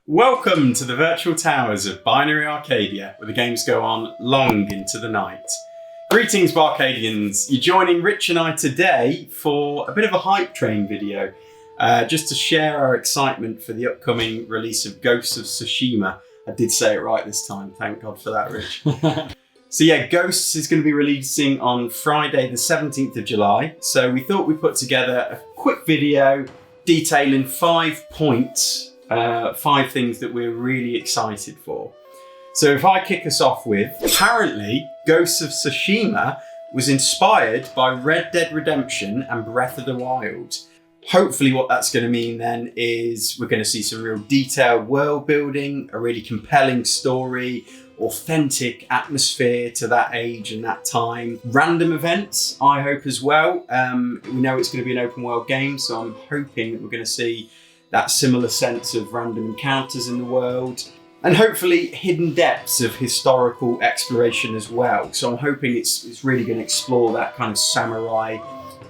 Welcome to the virtual towers of Binary Arcadia, where the games go on long into the night. Greetings, BArcadians. You're joining Rich and I today for a bit of a hype train video, just to share our excitement for the upcoming release of Ghost of Tsushima. I did say it right this time, thank God for that, Rich. So yeah, Ghosts is going to be releasing on Friday the 17th of July. So we thought we'd put together a quick video detailing 5 points, 5 things that we're really excited for. So if I kick us off with, apparently Ghost of Tsushima was inspired by Red Dead Redemption and Breath of the Wild. Hopefully what that's going to mean then is we're going to see some real detailed world building, a really compelling story, authentic atmosphere to that age and that time. Random events, I hope as well. We know it's going to be an open world game, so I'm hoping that we're going to see that similar sense of random encounters in the world. And hopefully hidden depths of historical exploration as well. So I'm hoping it's really going to explore that kind of samurai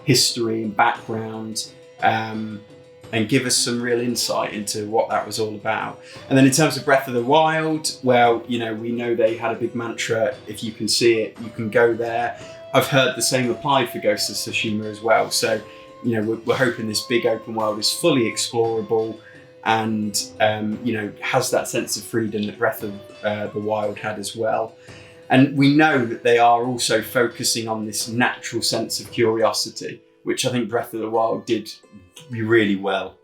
history and background, and give us some real insight into what that was all about. And then in terms of Breath of the Wild, well, you know, we know they had a big mantra, if you can see it, you can go there. I've heard the same applied for Ghost of Tsushima as well. So, you know, we're hoping this big open world is fully explorable and, you know, has that sense of freedom that Breath of the Wild had as well. And we know that they are also focusing on this natural sense of curiosity, which I think Breath of the Wild did really well.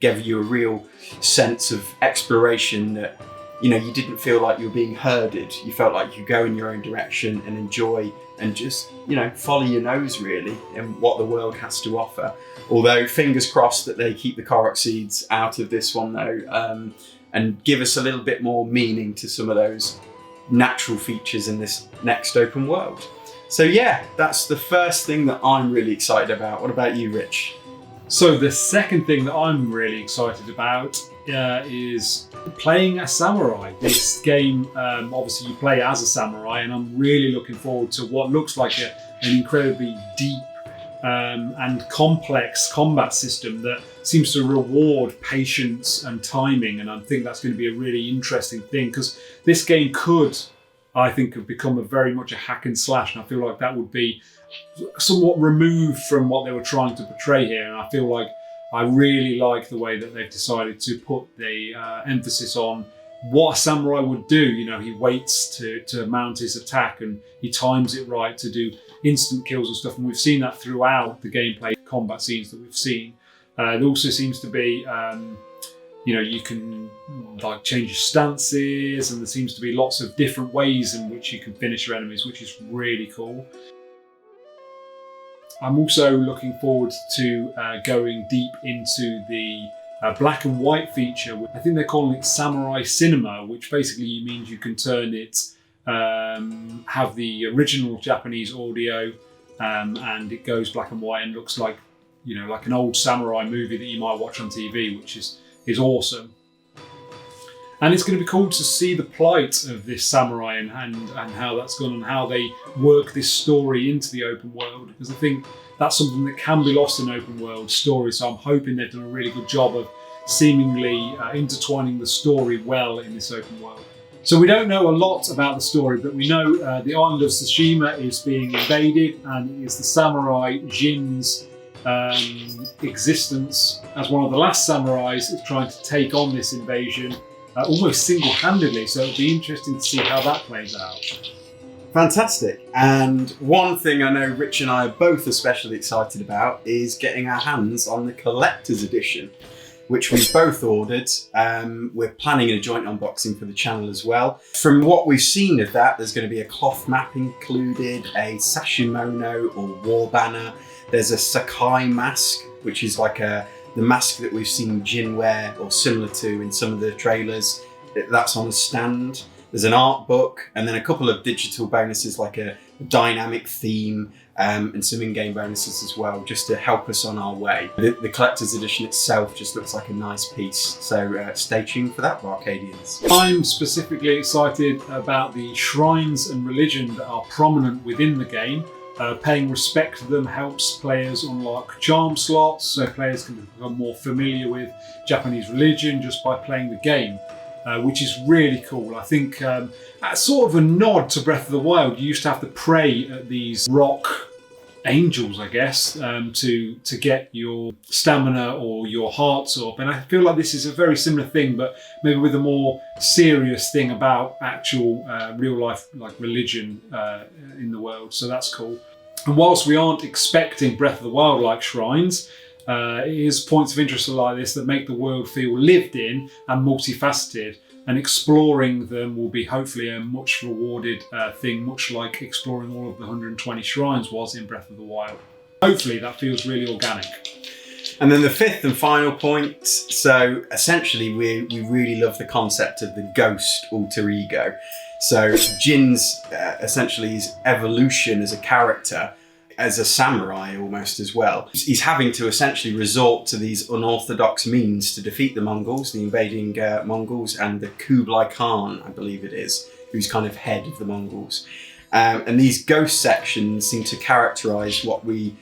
Gave you a real sense of exploration that, you know, you didn't feel like you were being herded. You felt like you go in your own direction and enjoy and just, you know, follow your nose really in what the world has to offer. Although fingers crossed that they keep the Korok seeds out of this one though, and give us a little bit more meaning to some of those natural features in this next open world. So yeah, that's the first thing that I'm really excited about. What about you, Rich? So the second thing that I'm really excited about is playing a samurai. This game, obviously you play as a samurai, and I'm really looking forward to what looks like an incredibly deep and complex combat system that seems to reward patience and timing, and I think that's going to be a really interesting thing, because this game could, I think, have become very much a hack and slash, and I feel like that would be somewhat removed from what they were trying to portray here. And I feel like I really like the way that they've decided to put the emphasis on what a samurai would do. You know, he waits to mount his attack and he times it right to do instant kills and stuff, and we've seen that throughout the gameplay combat scenes that we've seen. There also seems to be you know, you can like change your stances, and there seems to be lots of different ways in which you can finish your enemies, which is really cool. I'm also looking forward to going deep into the black and white feature. I think they're calling it Samurai Cinema, which basically means you can turn it, have the original Japanese audio, and it goes black and white and looks like, you know, like an old samurai movie that you might watch on TV, which is awesome. And it's going to be cool to see the plight of this samurai and how that's gone and how they work this story into the open world, because I think that's something that can be lost in open world stories. So I'm hoping they've done a really good job of seemingly intertwining the story well in this open world. So we don't know a lot about the story, but we know the island of Tsushima is being invaded, and it is the samurai Jin's existence as one of the last samurais is trying to take on this invasion almost single-handedly. So it'll be interesting to see how that plays out. Fantastic. And one thing I know Rich and I are both especially excited about is getting our hands on the collector's edition, which we've both ordered. We're planning a joint unboxing for the channel as well. From what we've seen of that, there's going to be a cloth map included, a sashimono or war banner. There's a Sakai mask, which is like the mask that we've seen Jin wear or similar to in some of the trailers. That's on a stand. There's an art book, and then a couple of digital bonuses like a dynamic theme and some in-game bonuses as well, just to help us on our way. The collector's edition itself just looks like a nice piece, so stay tuned for that, BArcadians. I'm specifically excited about the shrines and religion that are prominent within the game. Paying respect to them helps players unlock charm slots, so players can become more familiar with Japanese religion just by playing the game, which is really cool. I think as sort of a nod to Breath of the Wild, you used to have to pray at these rock angels, I guess, to get your stamina or your hearts up. And I feel like this is a very similar thing, but maybe with a more serious thing about actual real life, like religion in the world. So that's cool. And whilst we aren't expecting Breath of the Wild like shrines, it is points of interest like this that make the world feel lived in and multifaceted. And exploring them will be hopefully a much rewarded thing, much like exploring all of the 120 shrines was in Breath of the Wild. Hopefully that feels really organic. And then the fifth and final point, so essentially we really love the concept of the ghost alter ego. So Jin's essentially his evolution as a character, as a samurai almost as well. He's having to essentially resort to these unorthodox means to defeat the Mongols, the invading Mongols, and the Kublai Khan, I believe it is, who's kind of head of the Mongols. And these ghost sections seem to characterize what we've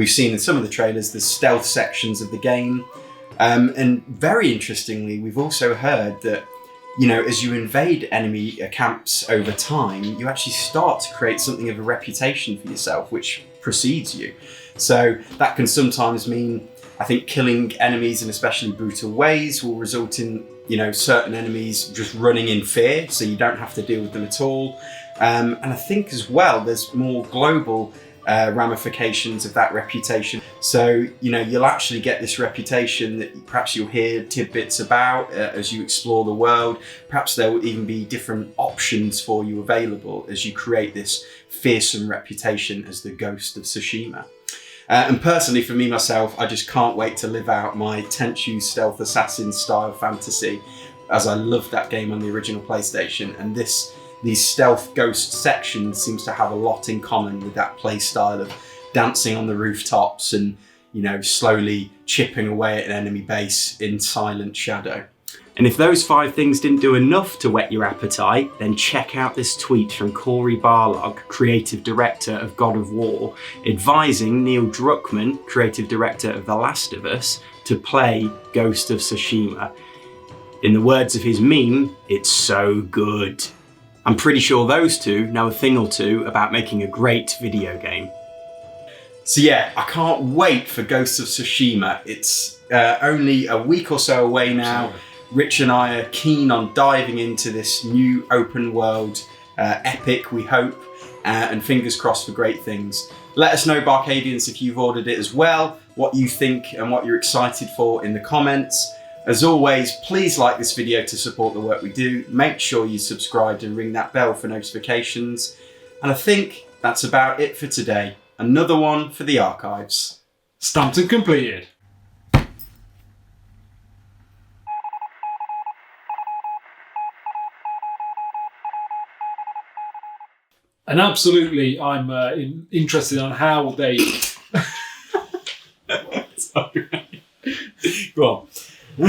seen in some of the trailers, the stealth sections of the game. And very interestingly, we've also heard that, you know, as you invade enemy camps over time, you actually start to create something of a reputation for yourself, which precedes you. So that can sometimes mean, I think, killing enemies in especially brutal ways will result in, you know, certain enemies just running in fear, so you don't have to deal with them at all. And I think as well, there's more global ramifications of that reputation. So, you know, you'll actually get this reputation that perhaps you'll hear tidbits about as you explore the world. Perhaps there will even be different options for you available as you create this fearsome reputation as the Ghost of Tsushima. And personally, for me myself, I just can't wait to live out my Tenchu stealth assassin style fantasy, as I loved that game on the original PlayStation, and these stealth ghost sections seems to have a lot in common with that play style of dancing on the rooftops and, you know, slowly chipping away at an enemy base in silent shadow. And if those 5 things didn't do enough to whet your appetite, then check out this tweet from Corey Barlog, creative director of God of War, advising Neil Druckmann, creative director of The Last of Us, to play Ghost of Tsushima. In the words of his meme, it's so good. I'm pretty sure those two know a thing or two about making a great video game. So yeah, I can't wait for Ghost of Tsushima. It's only a week or so away now. Absolutely. Rich and I are keen on diving into this new open world epic, we hope, and fingers crossed for great things. Let us know, BArcadians, if you've ordered it as well, what you think and what you're excited for in the comments. As always, please like this video to support the work we do. Make sure you subscribe and ring that bell for notifications. And I think that's about it for today. Another one for the archives. Stamped and completed. And absolutely, I'm interested on how they... Sorry. Go on.